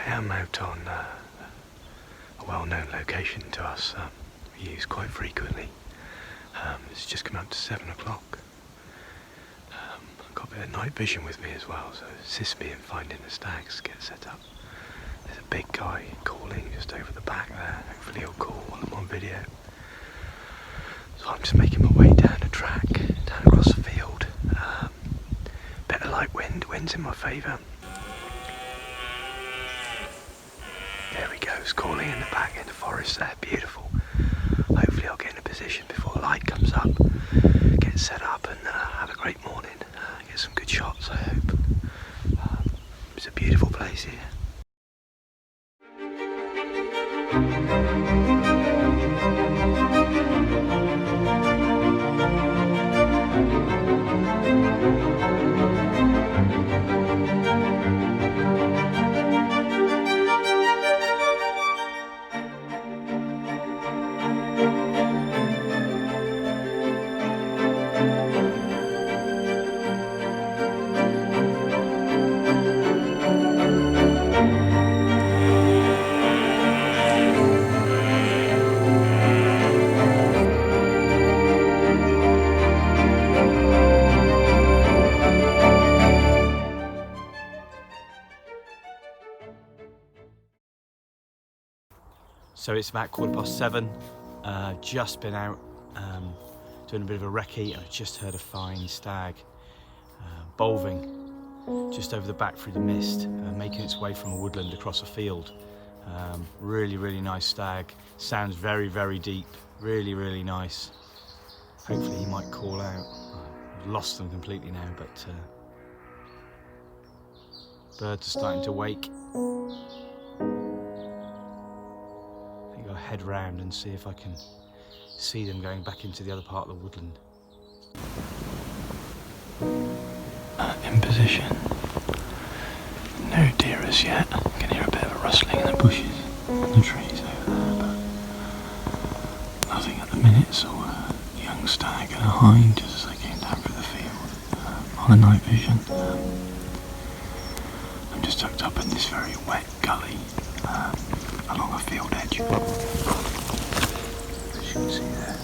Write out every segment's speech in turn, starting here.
am out on a well-known location to us, we use quite frequently. It's just come up to 7 o'clock. I've got a bit of night vision with me as well, so it assists me in finding the stags to get set up. There's a big guy calling just over the back there. Hopefully he'll call while I'm on video. So I'm just making my way down the track, down across the field. Bit of light wind, wind's in my favour. There he goes, calling in the back in the forest there, beautiful. Hopefully I'll get in a position before the light comes up, get set up and have a great morning, get some good shots I hope. It's a beautiful place here. So it's about 7:15, just been out doing a bit of a recce, and I just heard a fine stag bolving just over the back through the mist, making its way from a woodland across a field. Really nice stag, sounds very deep, really nice. Hopefully he might call out. I've lost them completely now, but birds are starting to wake. I'll head round and see if I can see them going back into the other part of the woodland. In position. No deer as yet. I can hear a bit of a rustling in the bushes and the trees over there, but nothing at the minute. Saw a young stag and a hind just as I came down through the field on a night vision. I'm just tucked up in this very wet gully along a field edge. As you can see there,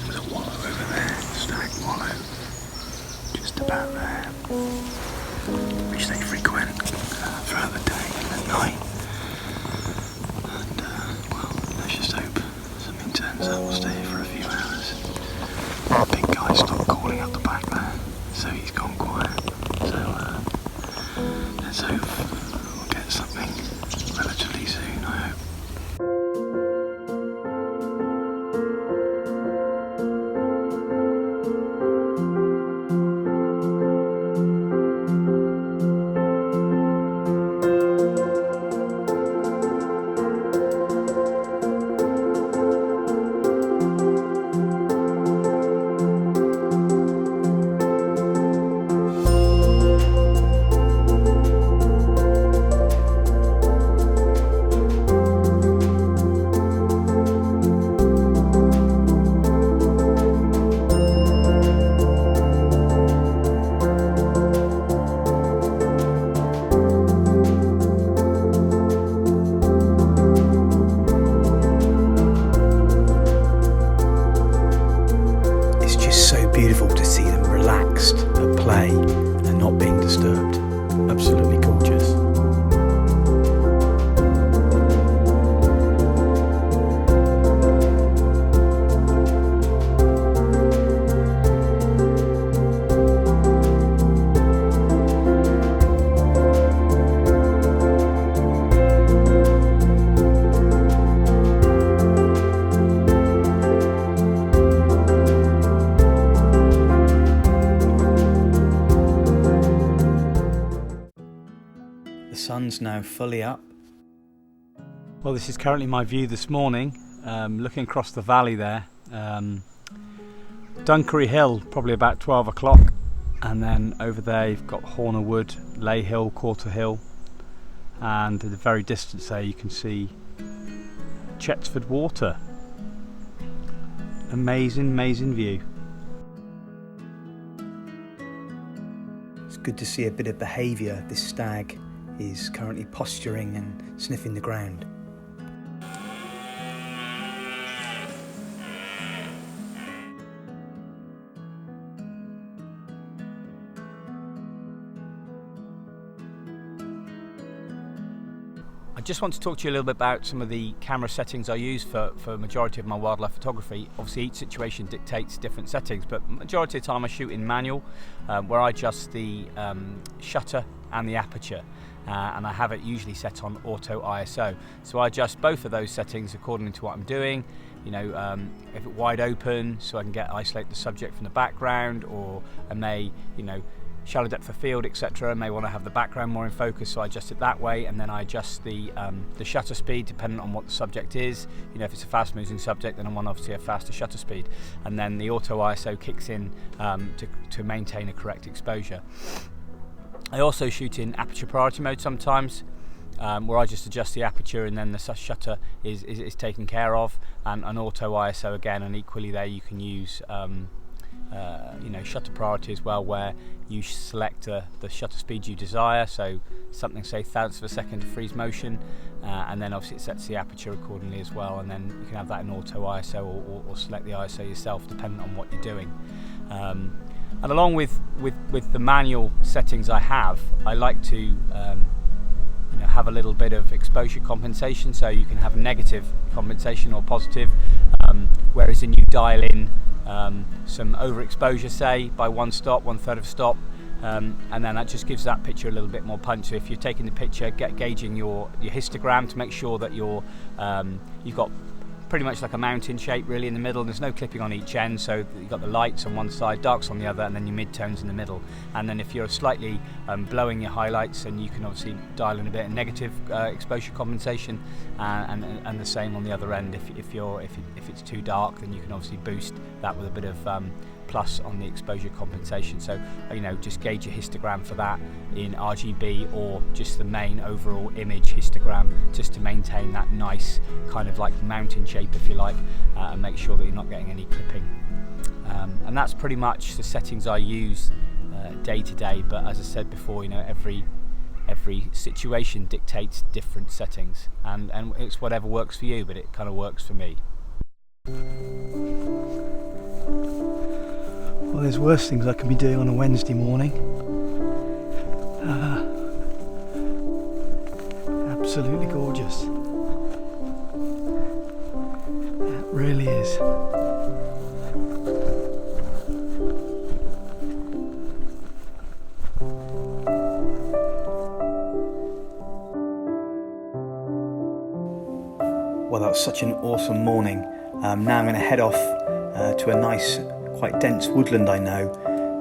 there's a wallow over there, stag wallow, just about there, which they frequent throughout the day and at night. And well, let's just hope something turns up. We'll stay here for a few hours. The big guy stopped calling up the back there, so he's gone quiet. So let's hope we'll get something relatively soon, I hope. Beautiful to see them relaxed at play and not being disturbed. Absolutely gorgeous. The sun's now fully up. Well, this is currently my view this morning, looking across the valley there. Dunkery Hill, probably about 12 o'clock, and then over there you've got Horner Wood, Lay Hill, Quarter Hill, and at the very distance there you can see Chetsford Water. Amazing view. It's good to see a bit of behaviour. This stag is currently posturing and sniffing the ground. I just want to talk to you a little bit about some of the camera settings I use for the majority of my wildlife photography. Obviously each situation dictates different settings, but majority of the time I shoot in manual, where I adjust the shutter and the aperture, and I have it usually set on auto ISO. So I adjust both of those settings according to what I'm doing. You know, if it's wide open, so I can isolate the subject from the background, or I may, you know, shallow depth of field, etc. I may want to have the background more in focus, so I adjust it that way, and then I adjust the shutter speed depending on what the subject is. You know, if it's a fast moving subject, then I want obviously a faster shutter speed, and then the auto ISO kicks in to maintain a correct exposure. I also shoot in aperture priority mode sometimes, where I just adjust the aperture and then the shutter is taken care of, and an auto ISO again, and equally there you can use you know, shutter priority as well, where you select the shutter speed you desire, so something say thousandths of a second to freeze motion, and then obviously it sets the aperture accordingly as well, and then you can have that in auto ISO or select the ISO yourself depending on what you're doing. And along with the manual settings I like to you know, have a little bit of exposure compensation, so you can have negative compensation or positive, whereas then you dial in some overexposure, say by 1 stop, 1/3 of a stop, and then that just gives that picture a little bit more punch. So if you're taking the picture, gauging your histogram to make sure that you've got pretty much like a mountain shape really in the middle, and there's no clipping on each end, so you've got the lights on one side, darks on the other, and then your mid-tones in the middle. And then if you're slightly blowing your highlights, then you can obviously dial in a bit of negative exposure compensation, and the same on the other end. If it's too dark, then you can obviously boost that with a bit of plus on the exposure compensation. So you know, just gauge your histogram for that in RGB or just the main overall image histogram, just to maintain that nice kind of like mountain shape, if you like, and make sure that you're not getting any clipping. And that's pretty much the settings I use day to day, but as I said before, you know, every situation dictates different settings, and it's whatever works for you, but it kind of works for me. Well, there's worse things I could be doing on a Wednesday morning. Absolutely gorgeous. It really is. Well, that was such an awesome morning. Now I'm going to head off to a nice, quite dense woodland I know,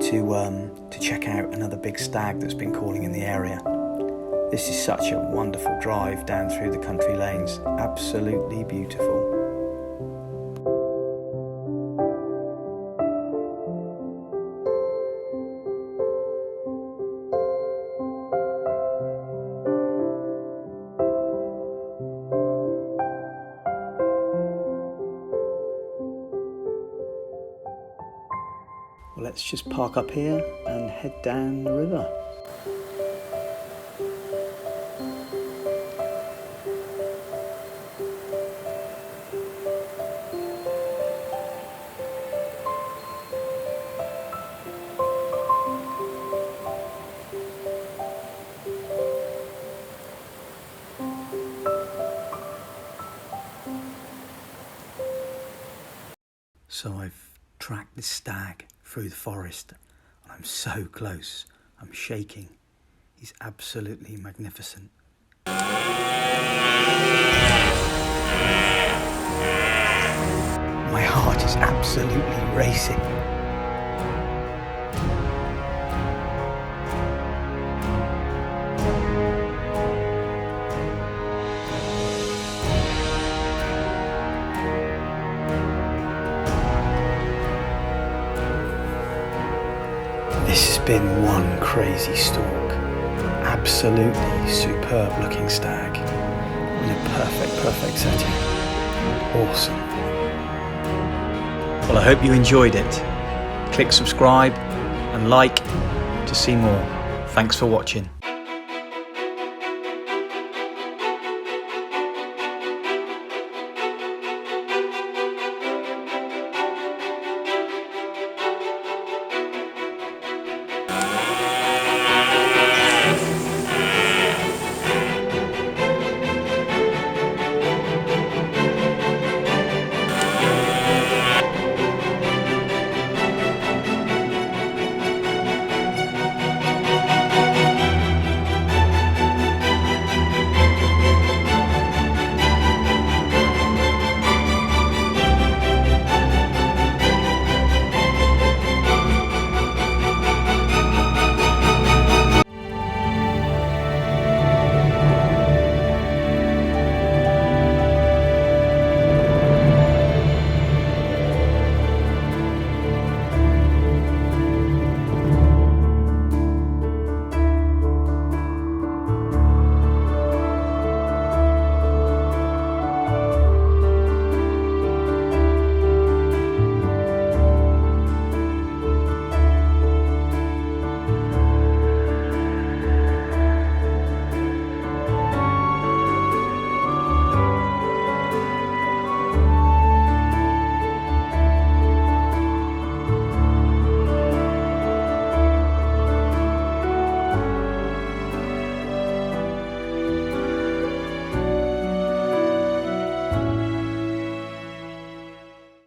to check out another big stag that's been calling in the area. This is such a wonderful drive down through the country lanes, absolutely beautiful. Well, let's just park up here and head down the river. So I've tracked this stag through the forest, and I'm so close, I'm shaking. He's absolutely magnificent. My heart is absolutely racing. This has been one crazy stalk. Absolutely superb looking stag. In a perfect setting. Awesome. Well, I hope you enjoyed it. Click subscribe and like to see more. Thanks for watching.